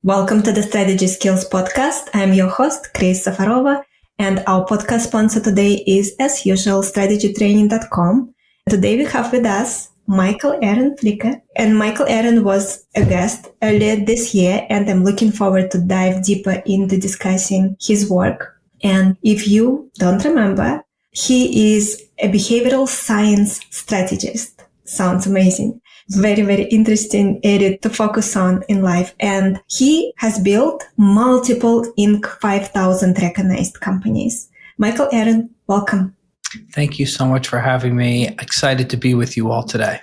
Welcome to the Strategy Skills Podcast. I'm your host, Chris Safarova, and our podcast sponsor today is, as usual, strategytraining.com. Today we have with us Michael Aaron Flicker, and Michael Aaron was a guest earlier this year, and I'm looking forward to dive deeper into discussing his work. And if you don't remember, he is a behavioral science strategist. Sounds amazing. Very, very interesting area to focus on in life. And he has built multiple Inc. 5000 recognized companies. Michael Aaron, welcome. Thank you so much for having me. Excited to be with you all today.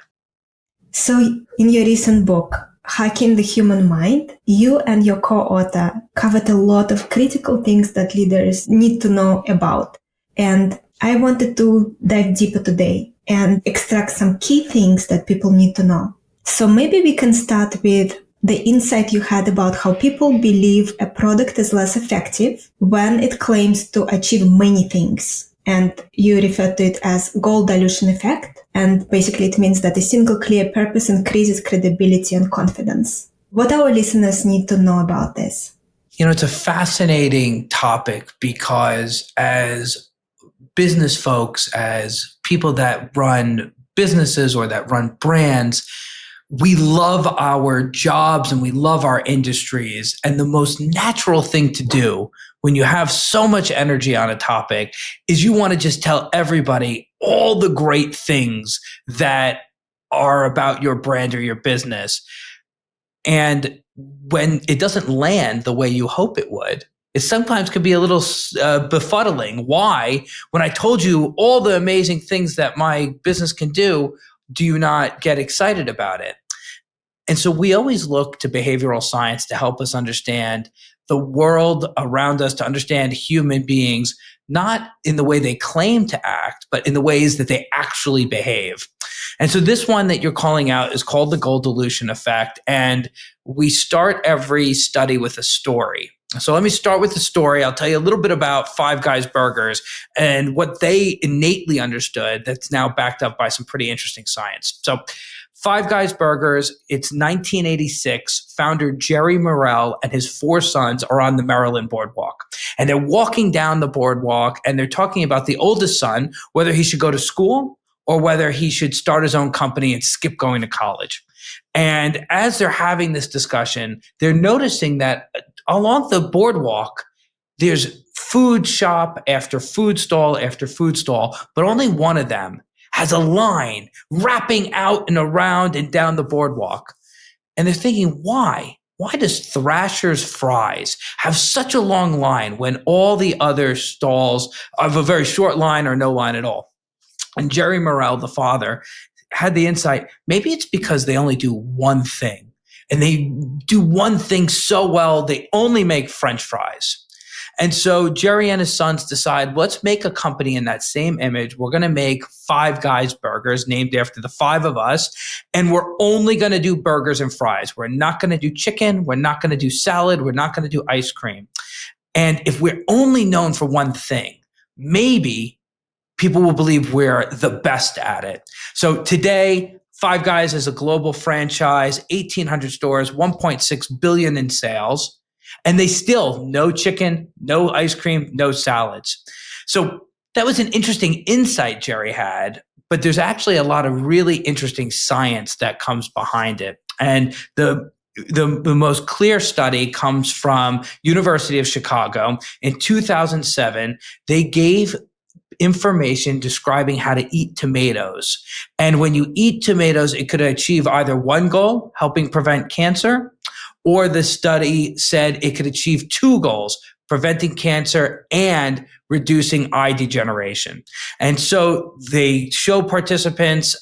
So in your recent book, Hacking the Human Mind, you and your co-author covered a lot of critical things that leaders need to know about. And I wanted to dive deeper today and extract some key things that people need to know. So maybe we can start with the insight you had about how people believe a product is less effective when it claims to achieve many things. And you refer to it as goal dilution effect. And basically it means that a single clear purpose increases credibility and confidence. What our listeners need to know about this? You know, it's a fascinating topic because as business folks, as people that run businesses or that run brands, we love our jobs and we love our industries. And the most natural thing to do when you have so much energy on a topic is you want to just tell everybody all the great things that are about your brand or your business. And when it doesn't land the way you hope it would, it sometimes can be a little befuddling. Why? When I told you all the amazing things that my business can do you not get excited about it? And so we always look to behavioral science to help us understand the world around us, to understand human beings, not in the way they claim to act, but in the ways that they actually behave. And so this one that you're calling out is called the goal dilution effect. And we start every study with a story. So let me start with the story. I'll tell you a little bit about Five Guys Burgers and what they innately understood that's now backed up by some pretty interesting science. So Five Guys Burgers, it's 1986. Founder Jerry Morrell and his four sons are on the Maryland boardwalk. And they're walking down the boardwalk and they're talking about the oldest son, whether he should go to school or whether he should start his own company and skip going to college. And as they're having this discussion, they're noticing that along the boardwalk, there's food shop after food stall after food stall, but only one of them has a line wrapping out and around and down the boardwalk. And they're thinking, why? Why does Thrasher's Fries have such a long line when all the other stalls have a very short line or no line at all? And Jerry Morrell, the father, had the insight, maybe it's because they only do one thing. And they do one thing so well, they only make French fries. And so Jerry and his sons decide, let's make a company in that same image. We're going to make Five Guys Burgers named after the five of us. And we're only going to do burgers and fries. We're not going to do chicken. We're not going to do salad. We're not going to do ice cream. And if we're only known for one thing, maybe people will believe we're the best at it. So today, Five Guys is a global franchise, 1,800 stores, 1.6 billion in sales. And they still, no chicken, no ice cream, no salads. So that was an interesting insight Jerry had, but there's actually a lot of really interesting science that comes behind it. And the most clear study comes from University of Chicago. In 2007, they gave information describing how to eat tomatoes. And when you eat tomatoes, it could achieve either one goal, helping prevent cancer, or the study said it could achieve two goals, preventing cancer and reducing eye degeneration. And so they show participants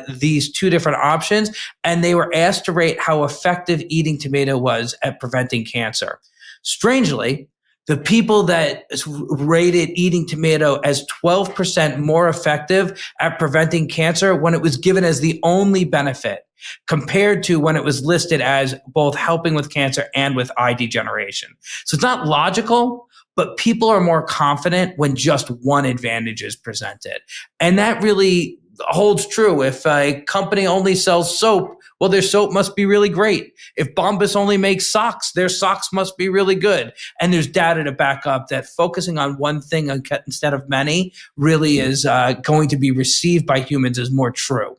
these two different options, and they were asked to rate how effective eating tomato was at preventing cancer. Strangely, the people that rated eating tomato as 12% more effective at preventing cancer when it was given as the only benefit, compared to when it was listed as both helping with cancer and with eye degeneration. So it's not logical, but people are more confident when just one advantage is presented. And that really holds true. If a company only sells soap, well, their soap must be really great. If Bombas only makes socks, their socks must be really good. And there's data to back up that focusing on one thing instead of many really is going to be received by humans as more true.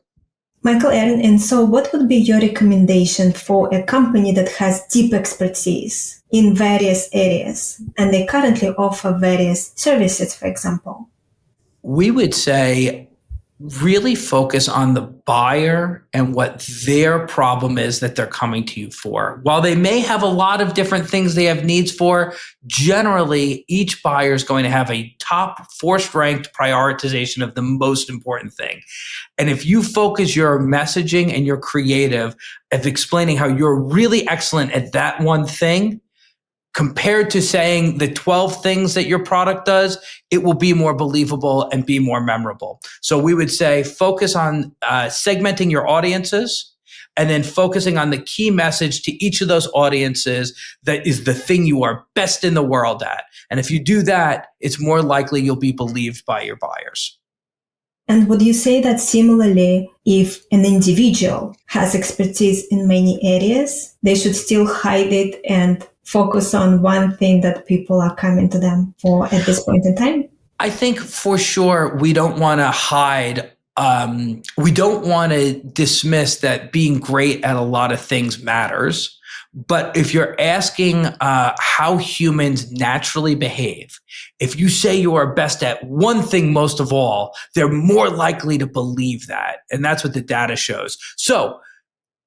Michael Aaron, and so what would be your recommendation for a company that has deep expertise in various areas and they currently offer various services, for example? We would say really focus on the buyer and what their problem is that they're coming to you for. While they may have a lot of different things they have needs for, generally each buyer is going to have a top force ranked prioritization of the most important thing. And if you focus your messaging and your creative of explaining how you're really excellent at that one thing, compared to saying the 12 things that your product does, it will be more believable and be more memorable. So we would say focus on segmenting your audiences and then focusing on the key message to each of those audiences that is the thing you are best in the world at. And if you do that, it's more likely you'll be believed by your buyers. And would you say that similarly, if an individual has expertise in many areas, they should still hide it and focus on one thing that people are coming to them for at this point in time? I think for sure we don't want to hide. We don't want to dismiss that being great at a lot of things matters. But if you're asking how humans naturally behave, if you say you are best at one thing most of all, they're more likely to believe that. And that's what the data shows. So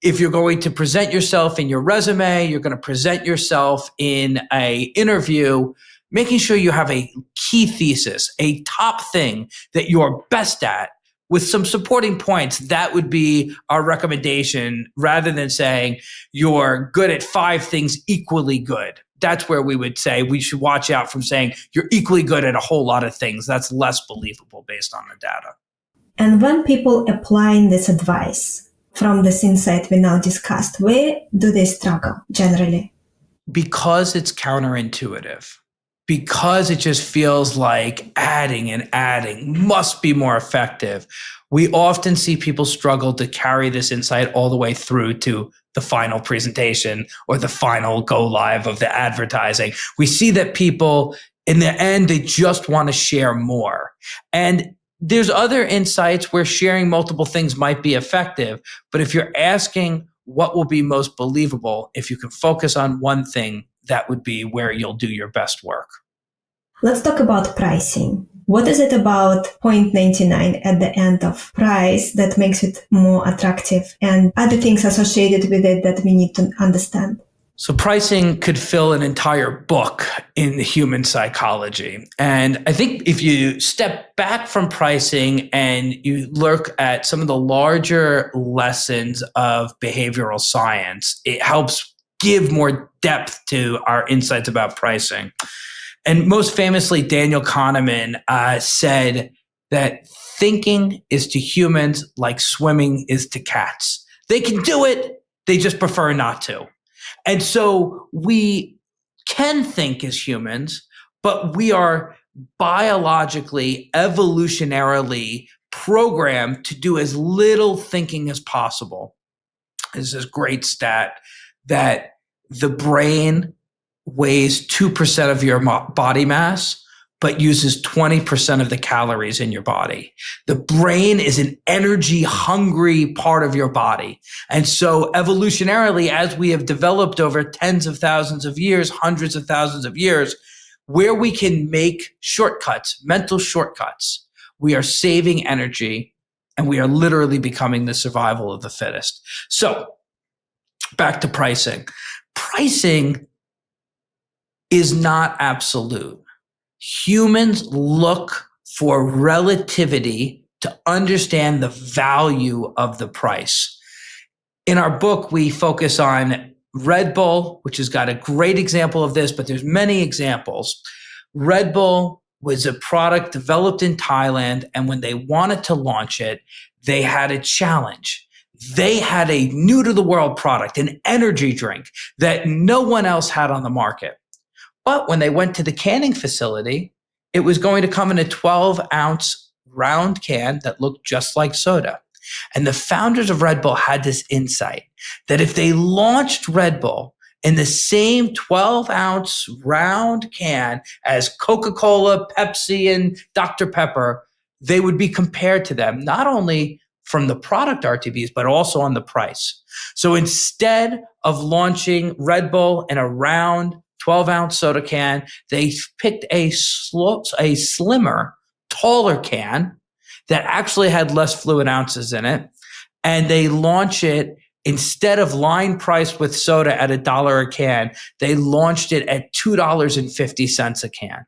if you're going to present yourself in your resume, you're going to present yourself in an interview, making sure you have a key thesis, a top thing that you're best at with some supporting points, that would be our recommendation rather than saying you're good at 5 things equally good. That's where we would say we should watch out from saying you're equally good at a whole lot of things. That's less believable based on the data. And when people applying this advice from this insight we now discussed, where do they struggle generally? Because it's counterintuitive. Because it just feels like adding and adding must be more effective. We often see people struggle to carry this insight all the way through to the final presentation or the final go live of the advertising. We see that people, in the end, they just want to share more. And there's other insights where sharing multiple things might be effective. But if you're asking what will be most believable, if you can focus on one thing, that would be where you'll do your best work. Let's talk about pricing. What is it about 0.99 at the end of price that makes it more attractive and other things associated with it that we need to understand? So pricing could fill an entire book in human psychology. And I think if you step back from pricing and you look at some of the larger lessons of behavioral science, it helps give more depth to our insights about pricing. And most famously, Daniel Kahneman said that thinking is to humans like swimming is to cats. They can do it, they just prefer not to. And so we can think as humans, but we are biologically, evolutionarily programmed to do as little thinking as possible. There's this great stat that the brain weighs 2% of your body mass, but uses 20% of the calories in your body. The brain is an energy hungry part of your body. And so evolutionarily, as we have developed over tens of thousands of years, hundreds of thousands of years, where we can make shortcuts, mental shortcuts, we are saving energy and we are literally becoming the survival of the fittest. So back to pricing. Pricing is not absolute. Humans look for relativity to understand the value of the price. In our book, we focus on Red Bull, which has got a great example of this, but there's many examples. Red Bull was a product developed in Thailand, and when they wanted to launch it, they had a challenge. They had a new to the world product, an energy drink that no one else had on the market. But when they went to the canning facility, it was going to come in a 12-ounce round can that looked just like soda. And the founders of Red Bull had this insight that if they launched Red Bull in the same 12-ounce round can as Coca-Cola, Pepsi, and Dr. Pepper, they would be compared to them, not only from the product RTBs, but also on the price. So instead of launching Red Bull in a round 12-ounce soda can, they picked a slimmer, taller can that actually had less fluid ounces in it. And they launch it, instead of line priced with soda at $1 a can, they launched it at $2.50 a can.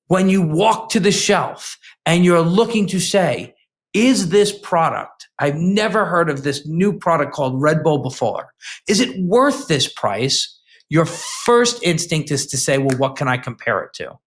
When you walk to the shelf and you're looking to say, is this product, I've never heard of this new product called Red Bull before, is it worth this price? Your first instinct is to say, well, what can I compare it to?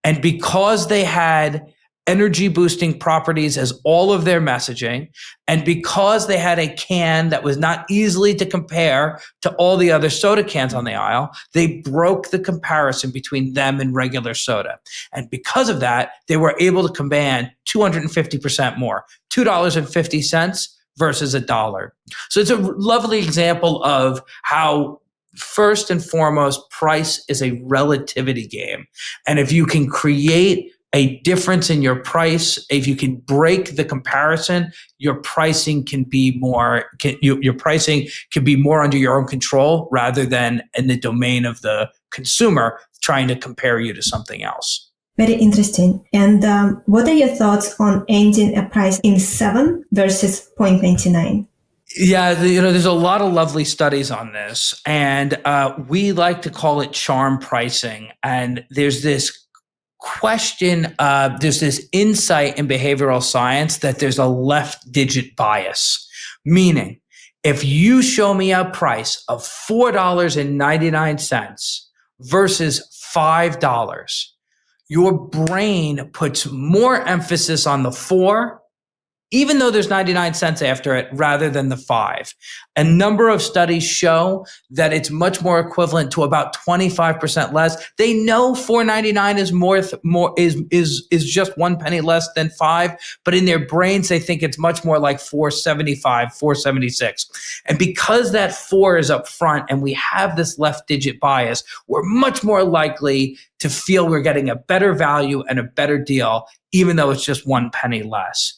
And because they had energy boosting properties as all of their messaging, and because they had a can that was not easily to compare to all the other soda cans on the aisle, they broke the comparison between them and regular soda. And because of that, they were able to command 250% more, $2.50 versus $1. So it's a lovely example of how, first and foremost, price is a relativity game. And if you can create a difference in your price, if you can break the comparison, your pricing can be more, your pricing can be more under your own control rather than in the domain of the consumer trying to compare you to something else. Very interesting. And what are your thoughts on ending a price in 7 versus 0.99? Yeah, there's a lot of lovely studies on this, and we like to call it charm pricing. And there's this question, there's this insight in behavioral science that there's a left digit bias, meaning if you show me a price of $4.99 versus $5, your brain puts more emphasis on the 4, even though there's 99 cents after it, rather than the 5. A number of studies show that it's much more equivalent to about 25% less. They know $4.99 is just 1 penny less than 5, but in their brains they think it's much more like 4.75, 4.76. And because that 4 is up front and we have this left digit bias, we're much more likely to feel we're getting a better value and a better deal, even though it's just 1 penny less.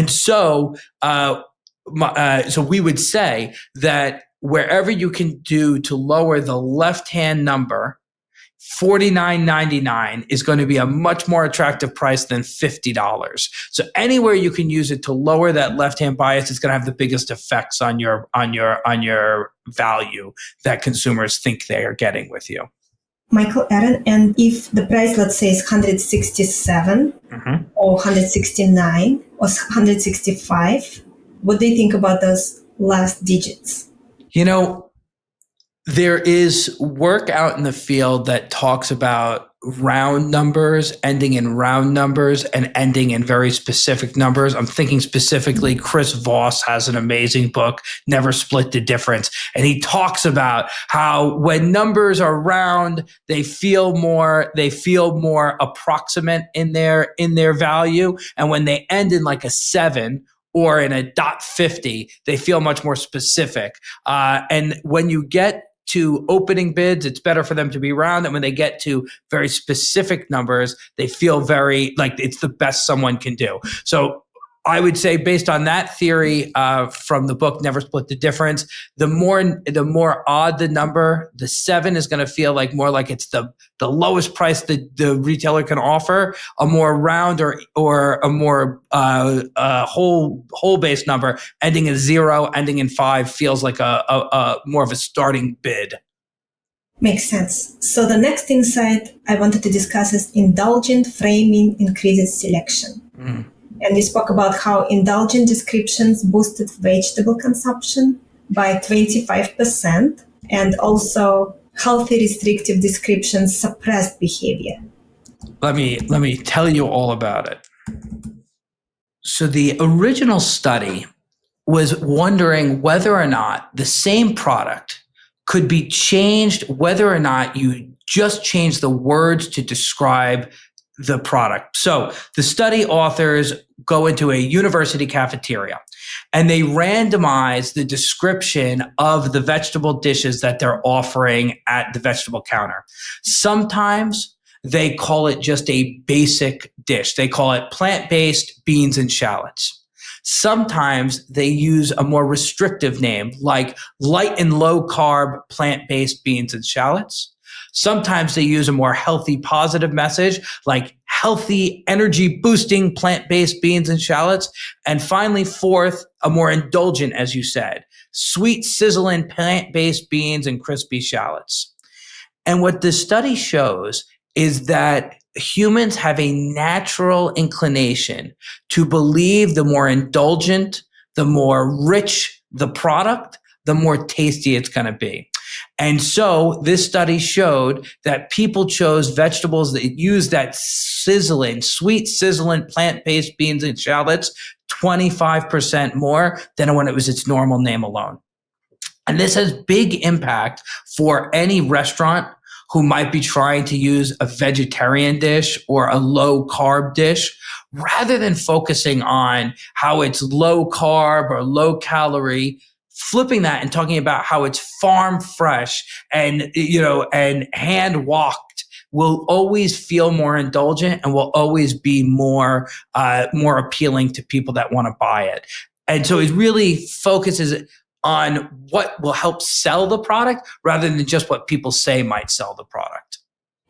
So we would say that wherever you can do to lower the left-hand number, $49.99 is going to be a much more attractive price than $50. So anywhere you can use it to lower that left-hand bias is going to have the biggest effects on your value that consumers think they are getting with you. Michael, Aaron, and if the price, let's say, is 167 or 169 or 165, what do you think about those last digits? There is work out in the field that talks about round numbers, ending in round numbers, and ending in very specific numbers. I'm thinking specifically, Chris Voss has an amazing book, Never Split the Difference. And he talks about how when numbers are round, they feel more approximate in their value. And when they end in like a 7 or in a .50, they feel much more specific. And when you get to opening bids, it's better for them to be round. And when they get to very specific numbers, they feel very like it's the best someone can do. So I would say, based on that theory from the book Never Split the Difference, the more odd the number, the 7 is going to feel like more like it's the lowest price that the retailer can offer. A more round or a more whole base number ending in 0, ending in 5 feels like a more of a starting bid. Makes sense. So the next insight I wanted to discuss is indulgent framing increases selection. And you spoke about how indulgent descriptions boosted vegetable consumption by 25%, and also healthy restrictive descriptions suppressed behavior. Let me tell you all about it. So the original study was wondering whether or not the same product could be changed, whether or not you just change the words to describe the product. So the study authors go into a university cafeteria and they randomize the description of the vegetable dishes that they're offering at the vegetable counter. Sometimes they call it just a basic dish. They call it plant-based beans and shallots. Sometimes they use a more restrictive name like light and low carb plant-based beans and shallots. Sometimes they use a more healthy, positive message like healthy, energy boosting plant-based beans and shallots. And finally, fourth, a more indulgent, as you said, sweet, sizzling plant-based beans and crispy shallots. And what this study shows is that humans have a natural inclination to believe the more indulgent, the more rich the product, the more tasty it's going to be. And so this study showed that people chose vegetables that use that sizzling, sweet, sizzling plant-based beans and shallots 25% more than when it was its normal name alone. And this has big impact for any restaurant who might be trying to use a vegetarian dish or a low carb dish, rather than focusing on how it's low carb or low calorie, flipping that and talking about how it's farm fresh and, and hand walked will always feel more indulgent and will always be more appealing to people that want to buy it. And so it really focuses on what will help sell the product rather than just what people say might sell the product.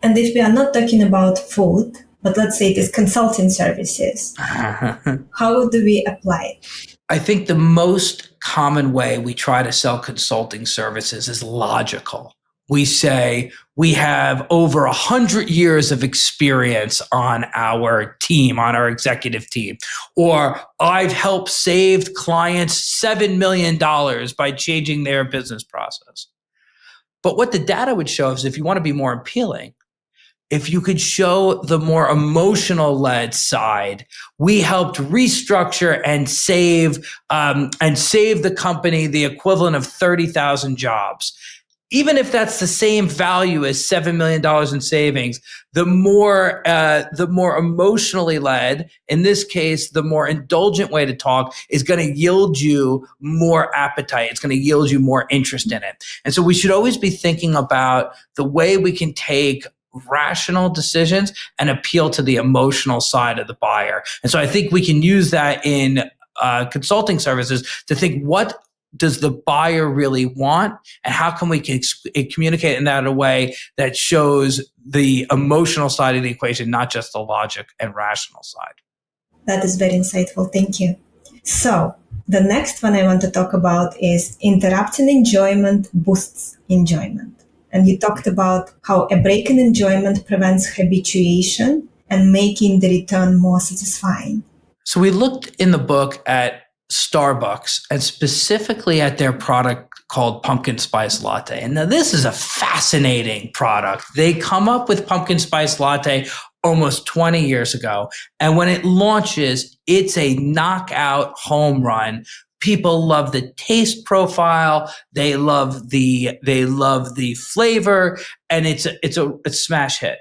And if we are not talking about food, but let's say it is consulting services, how do we apply it? I think the most common way we try to sell consulting services is logical. We say we have over 100 years of experience on our team, on our executive team, or I've helped save clients $7 million by changing their business process. But what the data would show is if you want to be more appealing, if you could show the more emotional led side, we helped restructure and save the company the equivalent of 30,000 jobs. Even if that's the same value as $7 million in savings, the more emotionally led, in this case, the more indulgent way to talk is going to yield you more appetite. It's going to yield you more interest in it. And so we should always be thinking about the way we can take rational decisions and appeal to the emotional side of the buyer. And so I think we can use that in consulting services to think, what does the buyer really want, and how can we communicate in that in a way that shows the emotional side of the equation, not just the logic and rational side. That is very insightful. Thank you. So the next one I want to talk about is interrupting enjoyment boosts enjoyment. And you talked about how a break in enjoyment prevents habituation and making the return more satisfying. So we looked in the book at Starbucks and specifically at their product called pumpkin spice latte. And now this is a fascinating product. They come up with pumpkin spice latte almost 20 years ago. And when it launches, it's a knockout home run. People love the taste profile. They love the flavor, and it's a smash hit.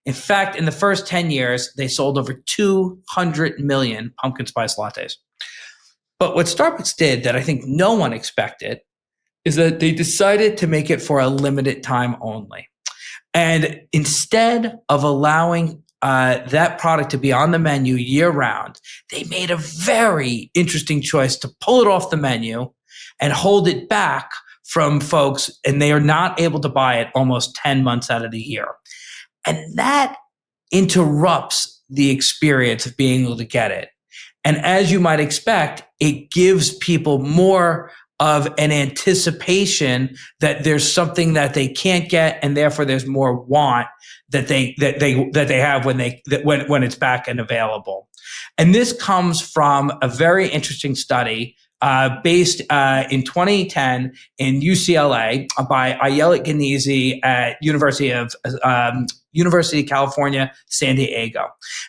In fact, in the first 10 years, they sold over 200 million pumpkin spice lattes. But what Starbucks did that I think no one expected is that they decided to make it for a limited time only. And instead of allowing that product to be on the menu year round, they made a very interesting choice to pull it off the menu and hold it back from folks, and they are not able to buy it almost 10 months out of the year. And that interrupts the experience of being able to get it. And as you might expect, it gives people more of an anticipation that there's something that they can't get, and therefore there's more want that they have when it's back and available. And this comes from a very interesting study based in 2010 in UCLA by Ayelet Genezi at University of California, San Diego.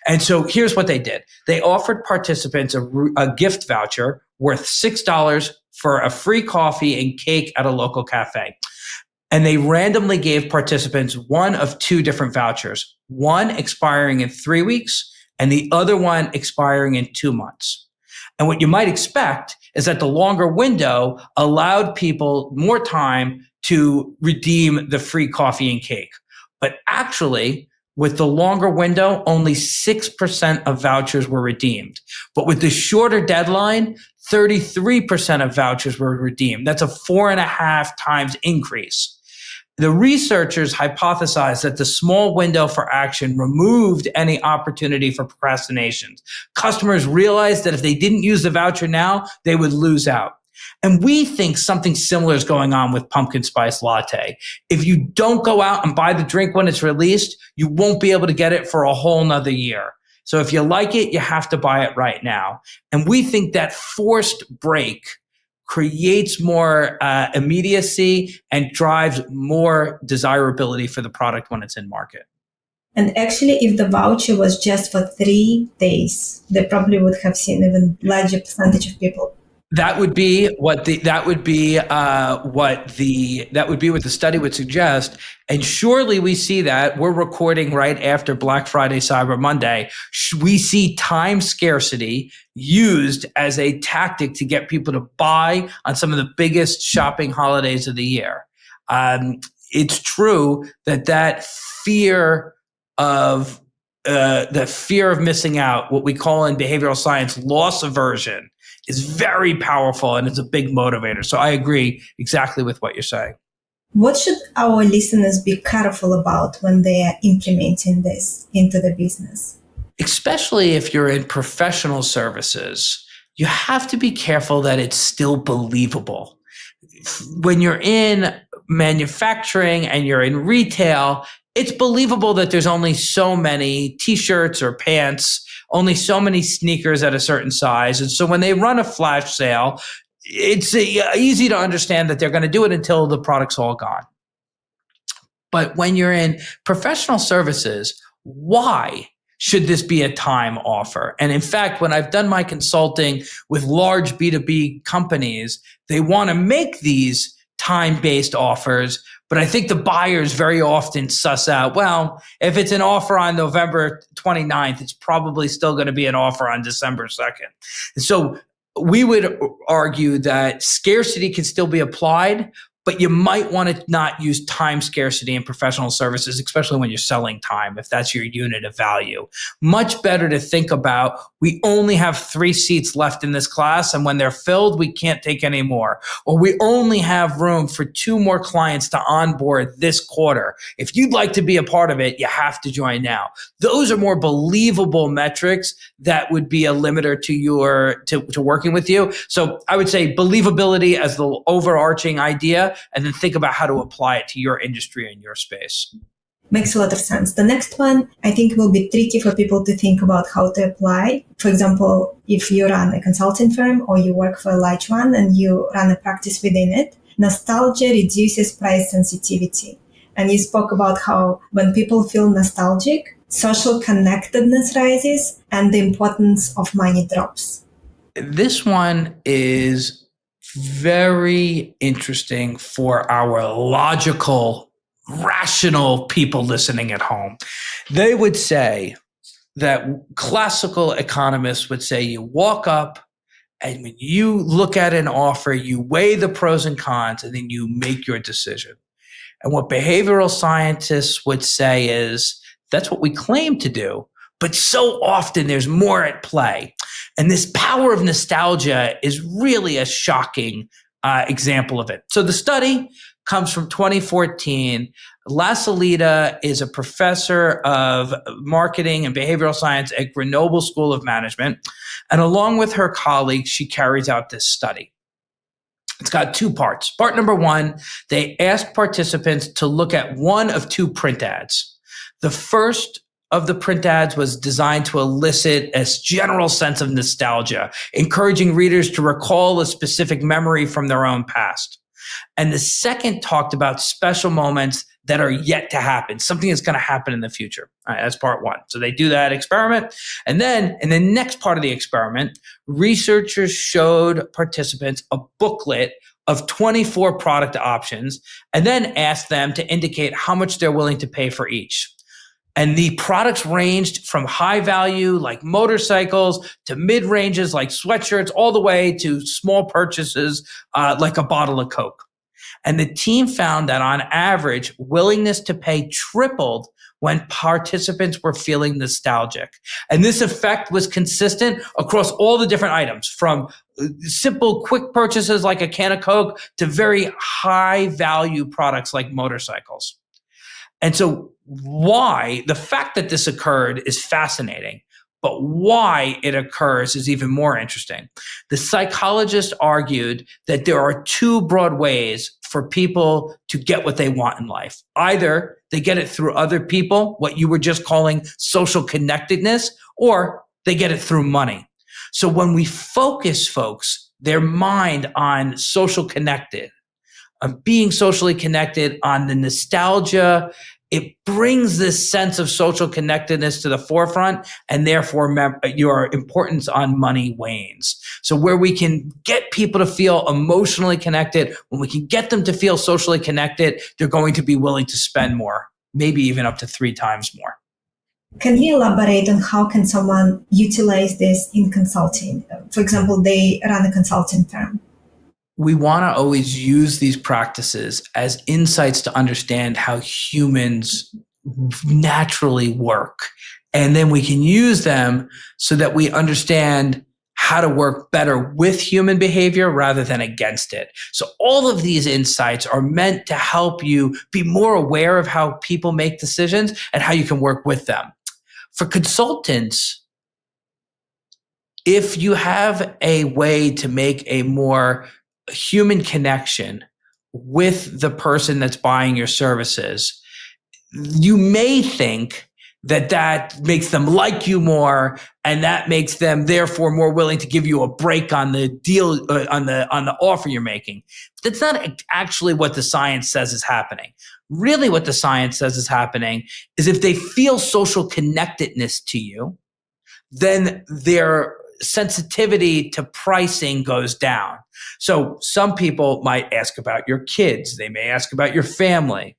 And so here's what they did. They offered participants a gift voucher worth $6 for a free coffee and cake at a local cafe. And they randomly gave participants one of two different vouchers, one expiring in 3 weeks and the other one expiring in 2 months. And what you might expect is that the longer window allowed people more time to redeem the free coffee and cake. But actually, with the longer window, only 6% of vouchers were redeemed. But with the shorter deadline, 33% of vouchers were redeemed. That's a 4.5 times increase. The researchers hypothesized that the small window for action removed any opportunity for procrastination. Customers realized that if they didn't use the voucher now, they would lose out. And we think something similar is going on with pumpkin spice latte. If you don't go out and buy the drink when it's released, you won't be able to get it for a whole nother year. So if you like it, you have to buy it right now. And we think that forced break creates more immediacy and drives more desirability for the product when it's in market. And actually, if the voucher was just for 3 days, they probably would have seen even larger percentage of people. That would be what the study would suggest. And surely we see that. We're recording right after Black Friday, Cyber Monday. We see time scarcity used as a tactic to get people to buy on some of the biggest shopping holidays of the year. It's true that fear of missing out, what we call in behavioral science loss aversion, is very powerful and it's a big motivator. So I agree exactly with what you're saying. What should our listeners be careful about when they are implementing this into the business? Especially if you're in professional services, you have to be careful that it's still believable. When you're in manufacturing and you're in retail, it's believable that there's only so many t-shirts or pants, only so many sneakers at a certain size. And so when they run a flash sale, it's easy to understand that they're going to do it until the product's all gone. But when you're in professional services, why should this be a time offer? And in fact, when I've done my consulting with large B2B companies, they want to make these time-based offers, but I think the buyers very often suss out, well, if it's an offer on November 29th, it's probably still going to be an offer on December 2nd. And so we would argue that scarcity can still be applied, but you might want to not use time scarcity in professional services, especially when you're selling time, if that's your unit of value. Much better to think about, we only have 3 seats left in this class, and when they're filled, we can't take any more. Or we only have room for 2 more clients to onboard this quarter. If you'd like to be a part of it, you have to join now. Those are more believable metrics that would be a limiter to working with you. So I would say believability as the overarching idea, and then think about how to apply it to your industry and your space. Makes a lot of sense. The next one, I think, will be tricky for people to think about how to apply. For example, if you run a consulting firm or you work for a large one and you run a practice within it, nostalgia reduces price sensitivity. And you spoke about how when people feel nostalgic, social connectedness rises and the importance of money drops. This one is very interesting for our logical, rational people listening at home. They would say that classical economists would say you walk up and when you look at an offer, you weigh the pros and cons and then you make your decision. And what behavioral scientists would say is that's what we claim to do, but so often there's more at play. And this power of nostalgia is really a shocking example of it. So the study comes from 2014. La Salida is a professor of marketing and behavioral science at Grenoble School of Management. And along with her colleagues, she carries out this study. It's got 2 parts. Part number 1, they asked participants to look at one of 2 print ads. The first of the print ads was designed to elicit a general sense of nostalgia, encouraging readers to recall a specific memory from their own past. And the second talked about special moments that are yet to happen, something that's going to happen in the future. All right, that's part 1. So they do that experiment. And then in the next part of the experiment, researchers showed participants a booklet of 24 product options and then asked them to indicate how much they're willing to pay for each. And the products ranged from high value, like motorcycles, to mid ranges, like sweatshirts, all the way to small purchases, like a bottle of Coke. And the team found that on average, willingness to pay tripled when participants were feeling nostalgic. And this effect was consistent across all the different items, from simple, quick purchases like a can of Coke to very high value products like motorcycles. And so the fact that this occurred is fascinating, but why it occurs is even more interesting. The psychologist argued that there are two broad ways for people to get what they want in life. Either they get it through other people, what you were just calling social connectedness, or they get it through money. So when we focus folks, their mind on social connected, on being socially connected, on the nostalgia, it brings this sense of social connectedness to the forefront, and therefore your importance on money wanes. So where we can get people to feel emotionally connected, when we can get them to feel socially connected, they're going to be willing to spend more, maybe even up to 3 times more. Can you elaborate on how can someone utilize this in consulting? For example, they run a consulting firm. We want to always use these practices as insights to understand how humans naturally work. And then we can use them so that we understand how to work better with human behavior rather than against it. So all of these insights are meant to help you be more aware of how people make decisions and how you can work with them. For consultants, if you have a way to make a more human connection with the person that's buying your services, you may think that makes them like you more, and that makes them therefore more willing to give you a break on the deal, on the offer you're making. That's not actually what the science says is happening. Really, what the science says is happening is if they feel social connectedness to you, then their sensitivity to pricing goes down. So some people might ask about your kids. They may ask about your family.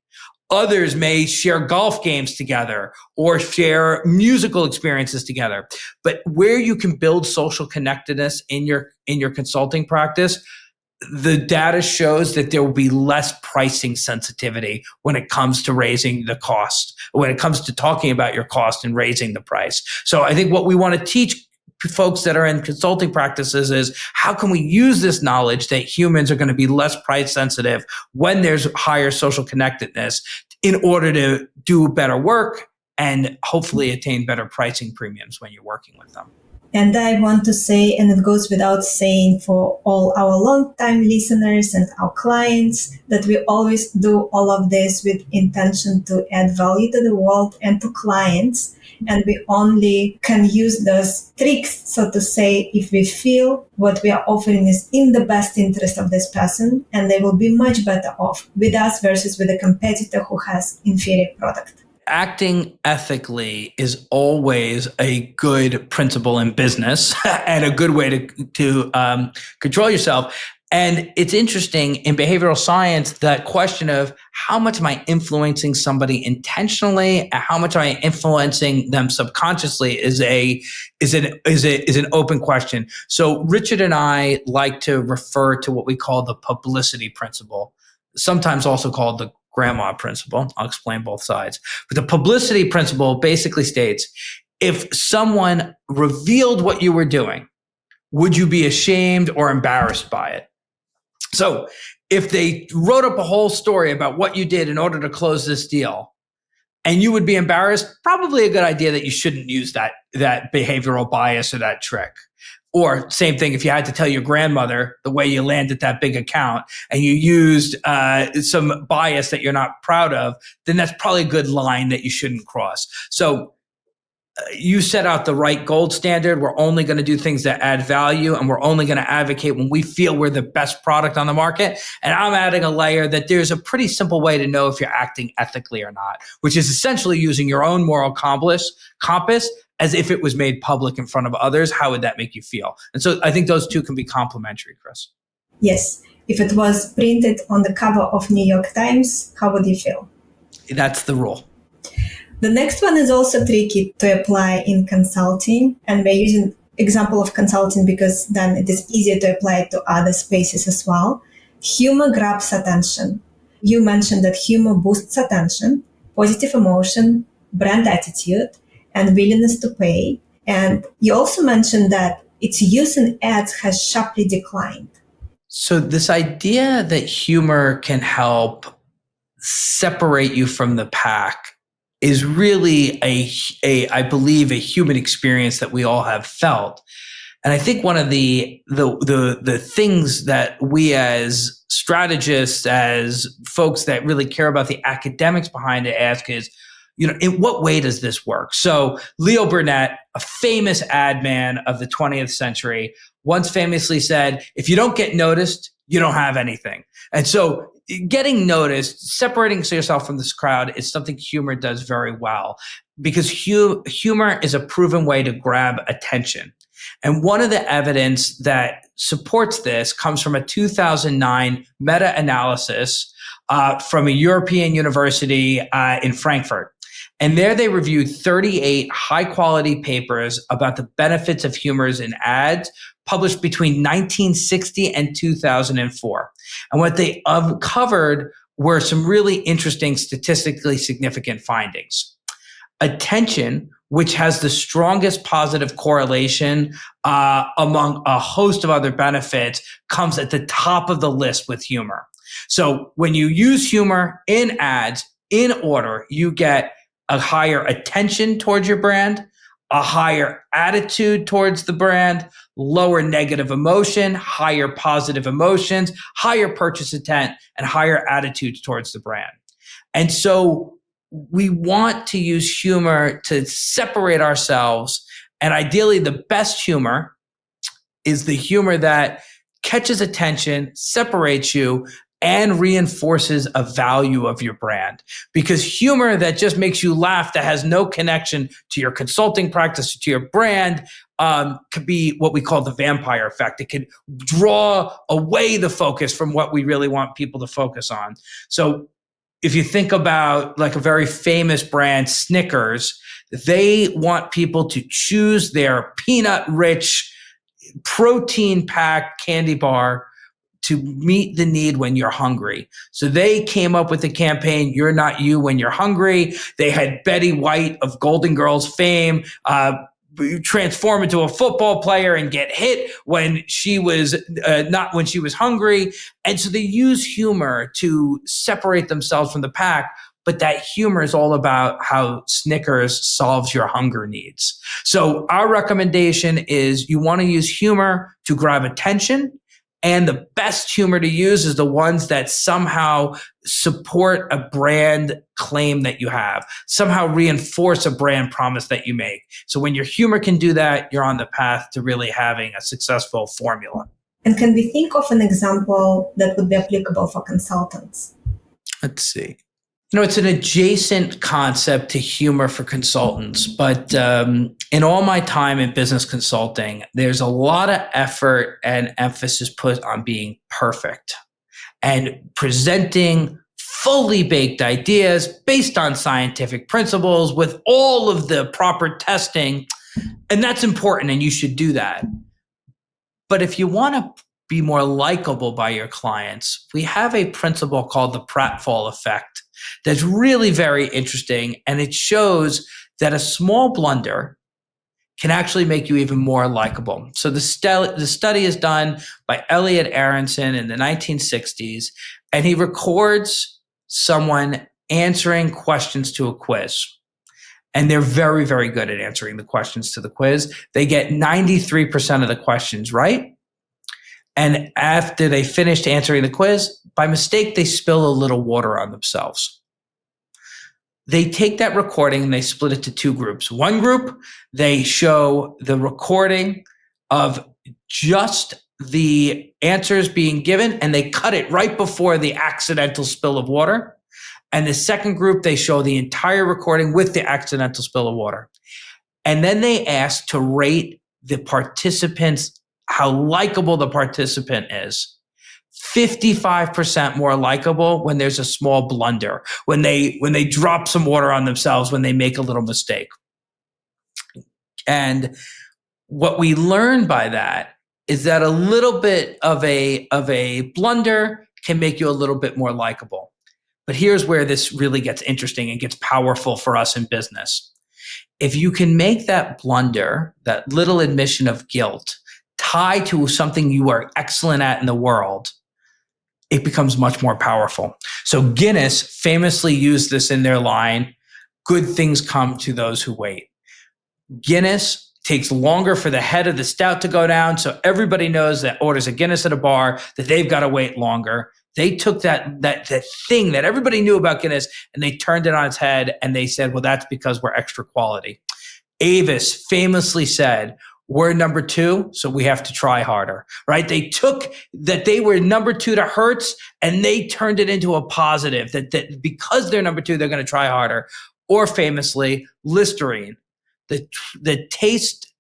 Others may share golf games together or share musical experiences together. But where you can build social connectedness in your consulting practice, the data shows that there will be less pricing sensitivity when it comes to raising the cost, when it comes to talking about your cost and raising the price. So I think what we want to teach folks that are in consulting practices is how can we use this knowledge that humans are going to be less price sensitive when there's higher social connectedness in order to do better work and hopefully attain better pricing premiums when you're working with them. And I want to say, and it goes without saying for all our long-time listeners and our clients, that we always do all of this with intention to add value to the world and to clients. And we only can use those tricks, so to say, if we feel what we are offering is in the best interest of this person, and they will be much better off with us versus with a competitor who has inferior product. Acting ethically is always a good principle in business and a good way to control yourself. And it's interesting in behavioral science, that question of how much am I influencing somebody intentionally and how much am I influencing them subconsciously is an open question. So Richard and I like to refer to what we call the publicity principle, sometimes also called the grandma principle. I'll explain both sides. But the publicity principle basically states, if someone revealed what you were doing, would you be ashamed or embarrassed by it? So if they wrote up a whole story about what you did in order to close this deal, and you would be embarrassed, probably a good idea that you shouldn't use that behavioral bias or that trick. Or same thing, if you had to tell your grandmother the way you landed that big account and you used some bias that you're not proud of, then that's probably a good line that you shouldn't cross. So you set out the right gold standard. We're only going to do things that add value, and we're only going to advocate when we feel we're the best product on the market. And I'm adding a layer that there's a pretty simple way to know if you're acting ethically or not, which is essentially using your own moral compass as if it was made public in front of others. How would that make you feel? And so I think those two can be complementary, Chris. Yes. If it was printed on the cover of New York Times, how would you feel? That's the rule. The next one is also tricky to apply in consulting, and we're using example of consulting because then it is easier to apply it to other spaces as well. Humor grabs attention. You mentioned that humor boosts attention, positive emotion, brand attitude, and willingness to pay. And you also mentioned that its use in ads has sharply declined. So this idea that humor can help separate you from the pack is really I believe, a human experience that we all have felt. And I think one of the things that we as strategists, as folks that really care about the academics behind it, ask is, in what way does this work? So Leo Burnett, a famous ad man of the 20th century, once famously said, if you don't get noticed, you don't have anything. And so getting noticed, separating yourself from this crowd is something humor does very well, because humor is a proven way to grab attention. And one of the evidence that supports this comes from a 2009 meta-analysis from a European university in Frankfurt. And there they reviewed 38 high-quality papers about the benefits of humors in ads published between 1960 and 2004. And what they uncovered were some really interesting, statistically significant findings. Attention, which has the strongest positive correlation among a host of other benefits, comes at the top of the list with humor. So when you use humor in ads in order, you get a higher attention towards your brand, a higher attitude towards the brand, lower negative emotion, higher positive emotions, higher purchase intent, and higher attitudes towards the brand. And so we want to use humor to separate ourselves. And ideally, the best humor is the humor that catches attention, separates you, and reinforces a value of your brand. Because humor that just makes you laugh, that has no connection to your consulting practice, to your brand, could be what we call the vampire effect. It can draw away the focus from what we really want people to focus on. So if you think about like a very famous brand, Snickers, they want people to choose their peanut-rich, protein-packed candy bar to meet the need when you're hungry. So they came up with the campaign, You're Not You When You're Hungry. They had Betty White of Golden Girls fame transform into a football player and get hit when she was not when she was hungry. And so they use humor to separate themselves from the pack. But that humor is all about how Snickers solves your hunger needs. So our recommendation is you want to use humor to grab attention. And the best humor to use is the ones that somehow support a brand claim that you have, somehow reinforce a brand promise that you make. So when your humor can do that, you're on the path to really having a successful formula. And can we think of an example that would be applicable for consultants? Let's see. It's an adjacent concept to humor for consultants, but in all my time in business consulting, there's a lot of effort and emphasis put on being perfect and presenting fully baked ideas based on scientific principles with all of the proper testing. And that's important, and you should do that. But if you want to be more likable by your clients, we have a principle called the pratfall effect that's really very interesting. And it shows that a small blunder can actually make you even more likable. So the study is done by Elliot Aronson in the 1960s, and he records someone answering questions to a quiz. And they're very, very good at answering the questions to the quiz. They get 93% of the questions right. And after they finished answering the quiz, by mistake, they spill a little water on themselves. They take that recording and they split it to two groups. One group, they show the recording of just the answers being given, and they cut it right before the accidental spill of water. And the second group, they show the entire recording with the accidental spill of water. And then they ask to rate the participants, how likable the participant is. 55% more likable when there's a small blunder, when they drop some water on themselves, when they make a little mistake. And what we learn by that is that a little bit of a blunder can make you a little bit more likable. But here's where this really gets interesting and gets powerful for us in business. If you can make that blunder, that little admission of guilt, tie to something you are excellent at in the world, it becomes much more powerful. So Guinness famously used this in their line, good things come to those who wait. Guinness takes longer for the head of the stout to go down, so everybody knows that orders a Guinness at a bar that they've got to wait longer. They took that thing that everybody knew about Guinness and they turned it on its head and they said, well, that's because we're extra quality. Avis famously said, we're number 2, so we have to try harder, right? They took that they were number 2 to Hertz and they turned it into a positive that because they're number 2, they're going to try harder. Or famously, Listerine, the taste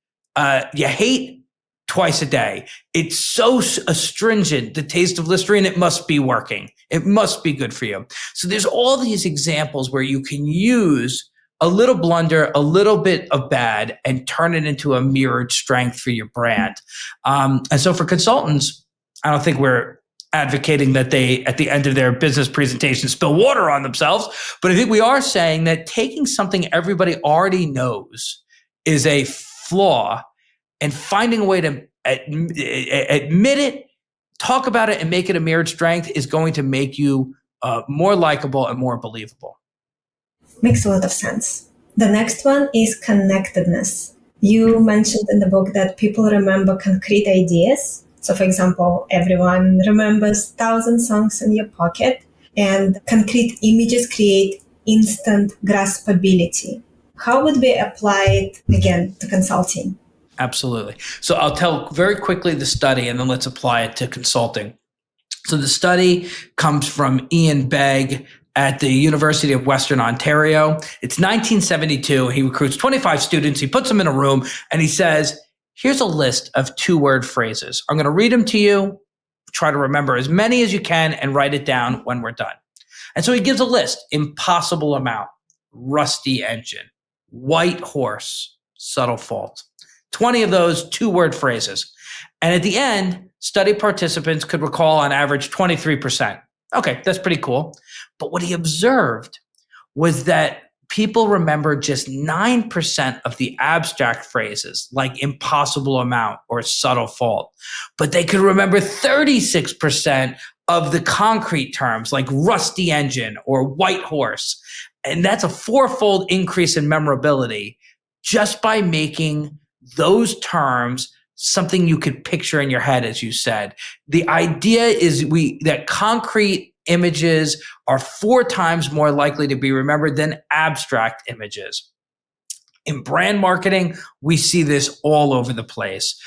you hate twice a day. It's so astringent, the taste of Listerine, it must be working. It must be good for you. So there's all these examples where you can use a little blunder, a little bit of bad, and turn it into a mirrored strength for your brand. And so for consultants, I don't think we're advocating that they, at the end of their business presentation, spill water on themselves. But I think we are saying that taking something everybody already knows is a flaw and finding a way to admit it, talk about it, and make it a mirrored strength is going to make you more likable and more believable. Makes a lot of sense. The next one is connectedness. You mentioned in the book that people remember concrete ideas. So, for example, everyone remembers 1,000 songs in your pocket, and concrete images create instant graspability. How would we apply it, again, to consulting? Absolutely. So I'll tell very quickly the study, and then let's apply it to consulting. So the study comes from Ian Begg at the University of Western Ontario. It's 1972. He recruits 25 students. He puts them in a room and he says, here's a list of 2-word phrases. I'm going to read them to you. Try to remember as many as you can and write it down when we're done. And so he gives a list: impossible amount, rusty engine, white horse, subtle fault. 20 of those 2-word phrases. And at the end, study participants could recall on average 23%. Okay, that's pretty cool. But what he observed was that people remember just 9% of the abstract phrases like impossible amount or subtle fault, but they could remember 36% of the concrete terms like rusty engine or white horse. And that's a 4-fold increase in memorability just by making those terms something you could picture in your head, as you said. The idea is that concrete images are 4 times more likely to be remembered than abstract images. In brand marketing, we see this all over the place.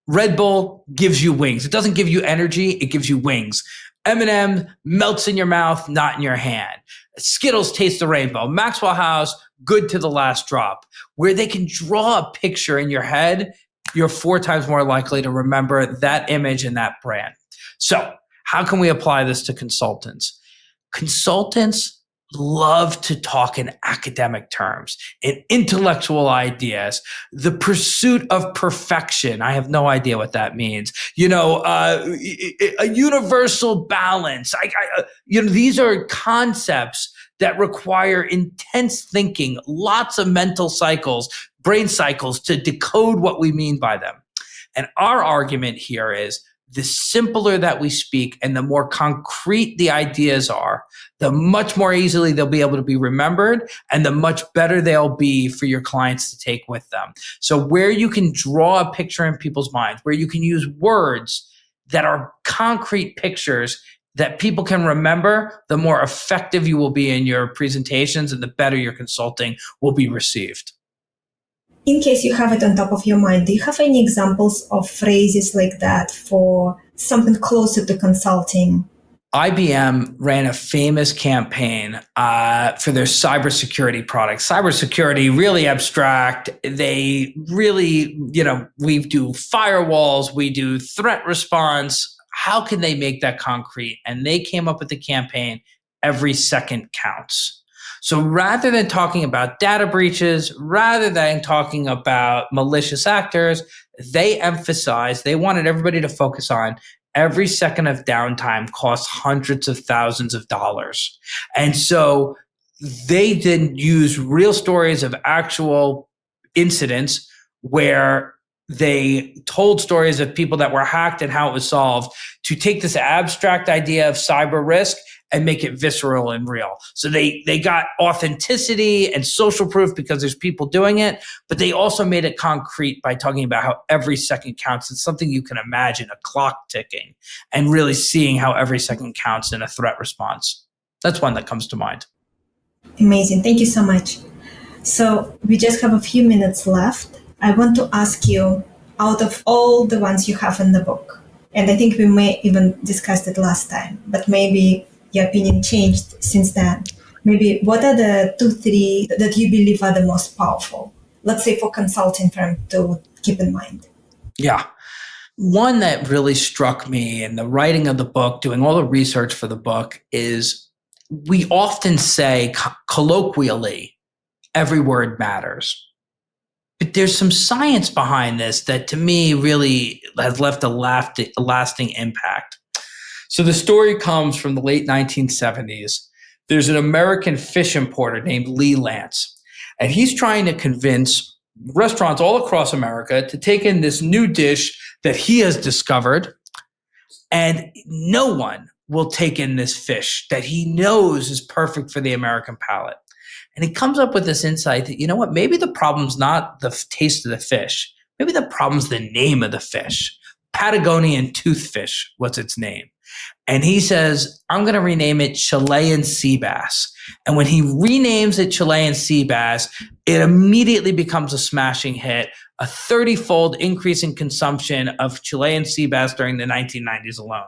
Red Bull gives you wings. It doesn't give you energy, it gives you wings. M&M melts in your mouth, not in your hand. Skittles taste the rainbow. Maxwell House, good to the last drop. Where they can draw a picture in your head, you're 4 times more likely to remember that image and that brand. So how can we apply this to consultants? Consultants love to talk in academic terms, in intellectual ideas, the pursuit of perfection. I have no idea what that means. A universal balance. These are concepts that require intense thinking, lots of mental cycles, brain cycles to decode what we mean by them. And our argument here is the simpler that we speak and the more concrete the ideas are, the much more easily they'll be able to be remembered and the much better they'll be for your clients to take with them. So where you can draw a picture in people's minds, where you can use words that are concrete pictures that people can remember, the more effective you will be in your presentations and the better your consulting will be received. In case you have it on top of your mind, do you have any examples of phrases like that for something closer to consulting? IBM ran a famous campaign for their cybersecurity products. Cybersecurity, really abstract. They really, we do firewalls, we do threat response. how can they make that concrete? And they came up with the campaign, Every Second Counts. So rather than talking about data breaches, rather than talking about malicious actors, they wanted everybody to focus on every second of downtime costs hundreds of thousands of dollars. And so they didn't use real stories of actual incidents where they told stories of people that were hacked and how it was solved to take this abstract idea of cyber risk and make it visceral and real. So they got authenticity and social proof because there's people doing it, but they also made it concrete by talking about how every second counts. It's something you can imagine, a clock ticking, and really seeing how every second counts in a threat response. That's one that comes to mind. Amazing. Thank you so much. So we just have a few minutes left. I want to ask you, out of all the ones you have in the book, and I think we may even discussed it last time, but maybe your opinion changed since then. Maybe what are the 2, 3 that you believe are the most powerful? Let's say for consulting firm to keep in mind. Yeah. One that really struck me in the writing of the book, doing all the research for the book, is we often say colloquially, every word matters. But there's some science behind this that to me really has left a lasting impact. So the story comes from the late 1970s. There's an American fish importer named Lee Lance, and he's trying to convince restaurants all across America to take in this new dish that he has discovered, and no one will take in this fish that he knows is perfect for the American palate. And he comes up with this insight that, you know what, maybe the problem's not the taste of the fish. Maybe the problem's the name of the fish. Patagonian toothfish was its name. And he says, I'm going to rename it Chilean sea bass. And when he renames it Chilean sea bass, it immediately becomes a smashing hit, a 30-fold increase in consumption of Chilean sea bass during the 1990s alone.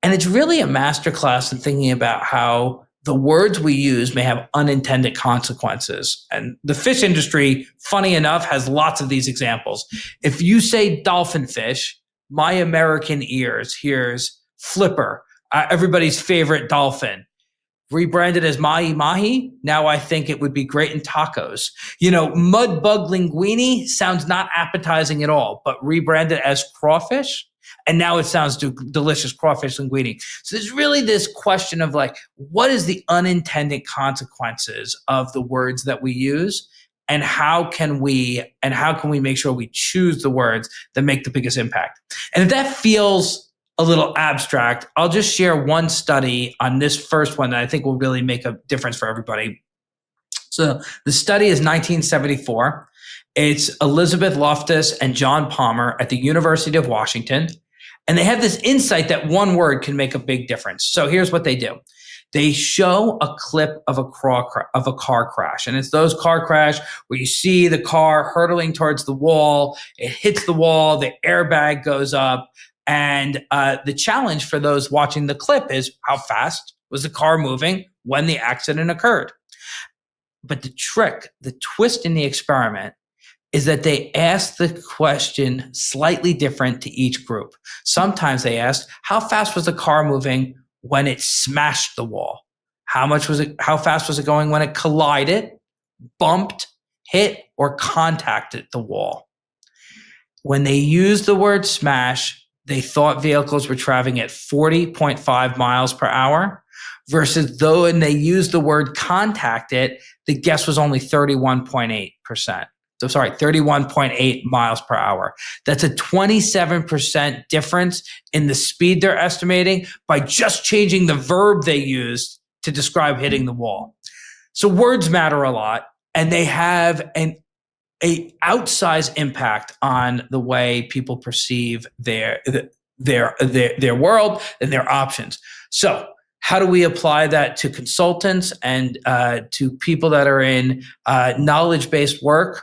And it's really a masterclass in thinking about how the words we use may have unintended consequences. And the fish industry, funny enough, has lots of these examples. If you say dolphin fish, my American ears hears flipper, everybody's favorite dolphin. Rebranded as mahi mahi, now I think it would be great in tacos. Mud bug linguine sounds not appetizing at all, but rebranded as crawfish, and now it sounds delicious, crawfish linguine. So there's really this question of what is the unintended consequences of the words that we use, and how can we make sure we choose the words that make the biggest impact? And if that feels a little abstract, I'll just share one study on this first one that I think will really make a difference for everybody. So the study is 1974. It's Elizabeth Loftus and John Palmer at the University of Washington. And they have this insight that one word can make a big difference. So here's what they do. They show a clip of a car crash. And it's those car crash where you see the car hurtling towards the wall. It hits the wall. The airbag goes up. And the challenge for those watching the clip is, how fast was the car moving when the accident occurred? But the twist in the experiment is that they asked the question slightly different to each group. Sometimes they asked, how fast was the car moving when it smashed the wall? How fast was it going when it collided, bumped, hit, or contacted the wall? When they used the word smash, they thought vehicles were traveling at 40.5 miles per hour, versus though when they used the word contacted, the guess was only 31.8%. So 31.8 miles per hour. That's a 27% difference in the speed they're estimating by just changing the verb they used to describe hitting the wall. So words matter a lot, and they have a outsized impact on the way people perceive their world and their options. So how do we apply that to consultants and to people that are in knowledge-based work?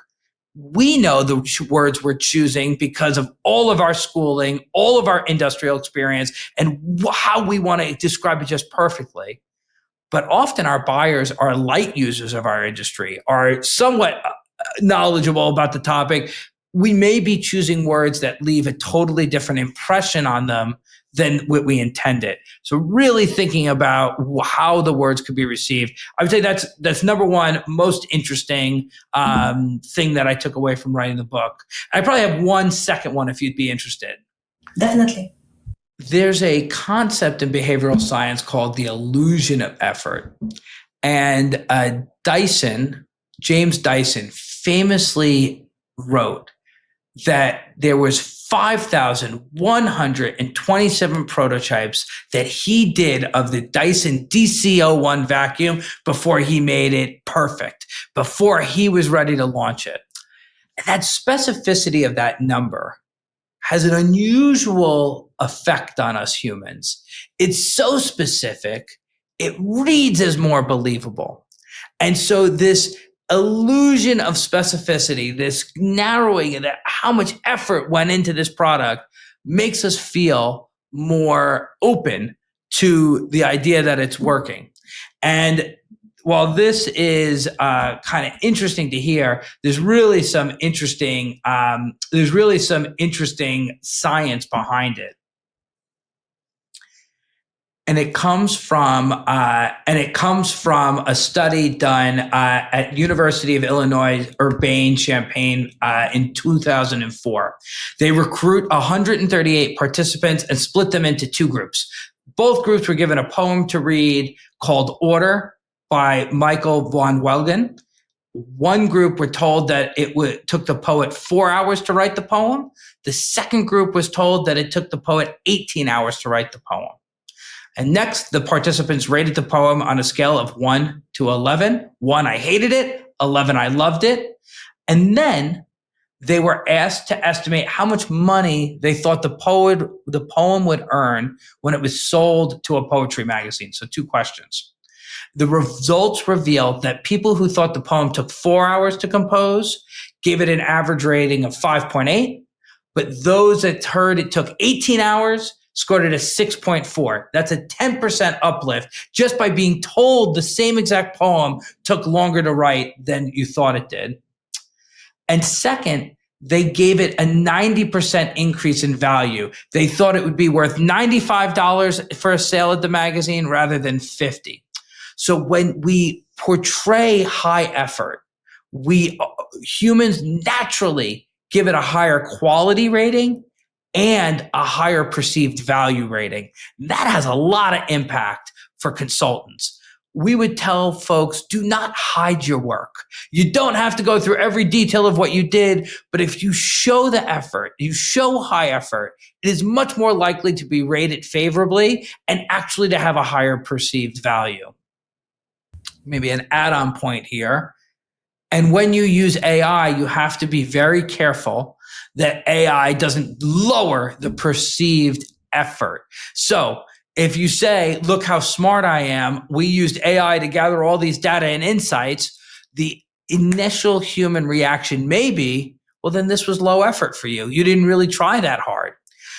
We know the words we're choosing because of all of our schooling, all of our industrial experience, and how we want to describe it just perfectly. But often our buyers are light users of our industry, are somewhat knowledgeable about the topic. We may be choosing words that leave a totally different impression on them than what we intended. So really thinking about how the words could be received. I would say that's number one most interesting thing that I took away from writing the book. I probably have one second one if you'd be interested. Definitely. There's a concept in behavioral science called the illusion of effort. And James Dyson famously wrote that there was 5,127 prototypes that he did of the Dyson DC-01 vacuum before he made it perfect, before he was ready to launch it. And that specificity of that number has an unusual effect on us humans. It's so specific, it reads as more believable. And so this illusion of specificity, this narrowing of how much effort went into this product makes us feel more open to the idea that it's working. And while this is kind of interesting to hear, there's really some interesting science behind it. And it comes from a study done at University of Illinois Urbana-Champaign in 2004. They recruit 138 participants and split them into two groups. Both groups were given a poem to read called Order by Michael von Welgen. One group were told that it took the poet 4 hours to write the poem. The second group was told that it took the poet 18 hours to write the poem. And next, the participants rated the poem on a scale of 1 to 11. 1, I hated it. 11, I loved it. And then they were asked to estimate how much money they thought the poem would earn when it was sold to a poetry magazine. So 2 questions. The results revealed that people who thought the poem took 4 hours to compose gave it an average rating of 5.8, but those that heard it took 18 hours scored it a 6.4. That's a 10% uplift just by being told the same exact poem took longer to write than you thought it did. And second, they gave it a 90% increase in value. They thought it would be worth $95 for a sale at the magazine rather than $50. So when we portray high effort, we humans naturally give it a higher quality rating and a higher perceived value rating. That has a lot of impact for consultants. We would tell folks, do not hide your work. You don't have to go through every detail of what you did, but if you show the effort, you show high effort, it is much more likely to be rated favorably and actually to have a higher perceived value. Maybe an add-on point here. And when you use AI, you have to be very careful that AI doesn't lower the perceived effort. So if you say, look how smart I am, we used AI to gather all these data and insights, the initial human reaction may be, well, then this was low effort for you. You didn't really try that hard.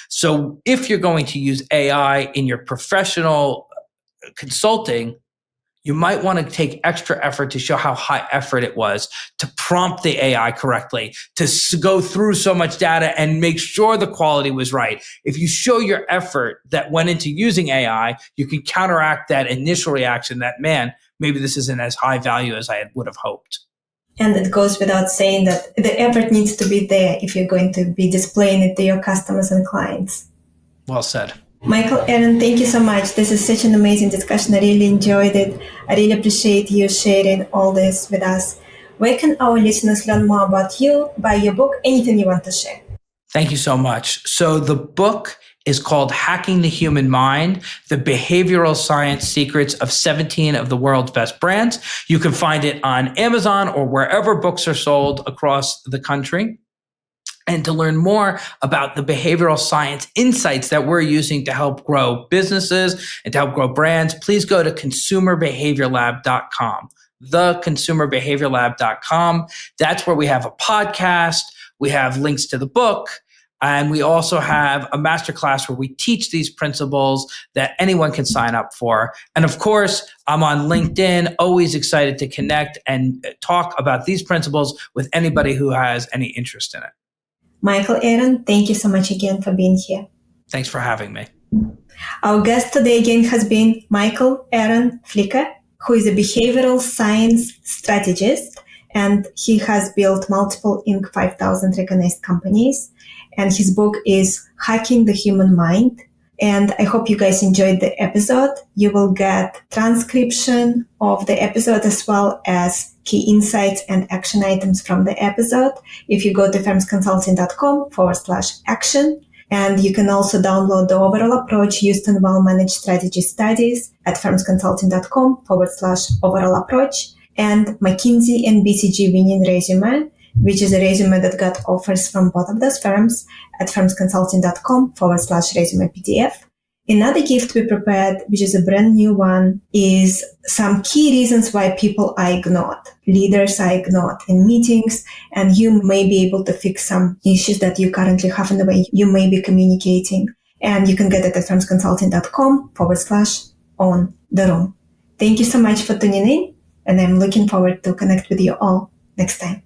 So if you're going to use AI in your professional consulting, you might want to take extra effort to show how high effort it was, to prompt the AI correctly, to go through so much data and make sure the quality was right. If you show your effort that went into using AI, you can counteract that initial reaction that, man, maybe this isn't as high value as I would have hoped. And it goes without saying that the effort needs to be there if you're going to be displaying it to your customers and clients. Well said. Michael, Aaron, thank you so much. This is such an amazing discussion. I really enjoyed it. I really appreciate you sharing all this with us. Where can our listeners learn more about you, buy your book, anything you want to share? Thank you so much. So the book is called Hacking the Human Mind, the Behavioral Science Secrets of 17 of the World's Best Brands. You can find it on Amazon or wherever books are sold across the country. And to learn more about the behavioral science insights that we're using to help grow businesses and to help grow brands, please go to consumerbehaviorlab.com, theconsumerbehaviorlab.com. That's where we have a podcast. We have links to the book. And we also have a masterclass where we teach these principles that anyone can sign up for. And of course, I'm on LinkedIn, always excited to connect and talk about these principles with anybody who has any interest in it. Michael, Aaron, thank you so much again for being here. Thanks for having me. Our guest today again has been Michael Aaron Flicker, who is a behavioral science strategist, and he has built multiple Inc. 5000 recognized companies. And his book is Hacking the Human Mind. And I hope you guys enjoyed the episode. You will get transcription of the episode as well as key insights and action items from the episode if you go to firmsconsulting.com/action. And you can also download the overall approach used in well-managed strategy studies at firmsconsulting.com/overall approach. And McKinsey and BCG winning resume, which is a resume that got offers from both of those firms at firmsconsulting.com/resume PDF. Another gift we prepared, which is a brand new one, is some key reasons why people are ignored. Leaders are ignored in meetings, and you may be able to fix some issues that you currently have in the way you may be communicating. And you can get it at firmsconsulting.com/on the room. Thank you so much for tuning in, and I'm looking forward to connect with you all next time.